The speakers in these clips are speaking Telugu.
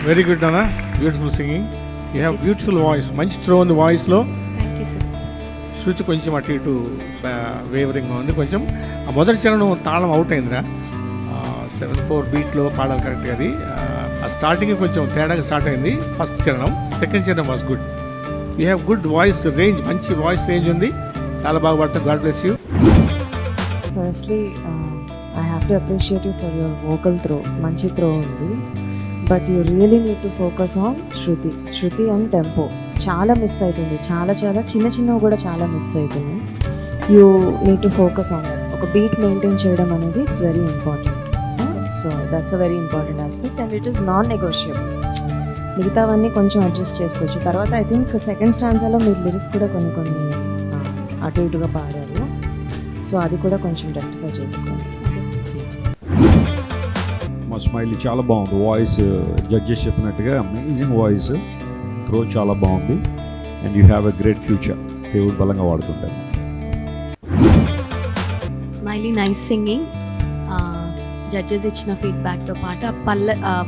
వెరీ గుడ్ అన్న, beautiful singing. You have beautiful voice, మంచి త్రో ఉంది వాయిస్లో. Thank you sir. శృతి కొంచెం అటు ఇటు వేవరింగ్గా ఉంది కొంచెం. ఆ మొదటి చరణం తాళం అవుట్ అయిందిరా, 7/4 బీట్లో పాడాలి కరెక్ట్గా. అది ఆ స్టార్టింగ్ కొంచెం తేడాగా స్టార్ట్ అయింది ఫస్ట్ చరణం. సెకండ్ చరణం was good. You have good voice range, మంచి వాయిస్ రేంజ్ ఉంది, చాలా బాగా పడుతుంది. God bless you. Firstly I have to appreciate you for your vocal throw. మంచి త్రో ఉంది, but you really need to focus on Shruti and tempo. చాలా మిస్ అవుతుంది, చాలా చిన్నవి కూడా చాలా మిస్ అవుతుంది. You need to focus on that. ఒక బీట్ మెయింటైన్ చేయడం అనేది it's very important. So that's a very important aspect and it is non negotiable. మిగతావన్నీ కొంచెం అడ్జస్ట్ చేసుకోవచ్చు. తర్వాత ఐ థింక్ సెకండ్ స్టాన్సాలో మీరు లిరిక్ కూడా కొన్ని అటు ఇటుగా పాడారు. సో అది కూడా కొంచెం రెక్టిఫై చేసుకోండి. మా స్మైలీ చాలా బాగుంది వాయిస్. జడ్జెస్ చెప్పినట్టుగా అమేజింగ్ వాయిస్, త్రో చాలా బాగుంది. And you have a great future. దేవుడు బలంగా వాడుతుంటారు. Smiley nice singing. జడ్జెస్ ఇచ్చిన ఫీడ్బ్యాక్తో పాటు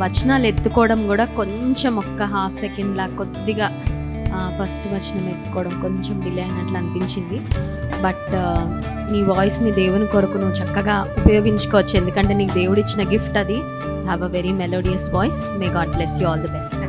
వచనాలు ఎత్తుకోవడం కూడా కొంచెం ఒక్క హాఫ్ సెకండ్ లా కొద్దిగా ఫస్ట్ వచనం ఎత్తుకోవడం కొంచెం డిలే అయినట్లు అనిపించింది. బట్ నీ వాయిస్ని దేవుని కొరకు నువ్వు చక్కగా ఉపయోగించుకోవచ్చు, ఎందుకంటే నీకు దేవుడు ఇచ్చిన గిఫ్ట్ అది. Have a very melodious voice. May God bless you. All the best.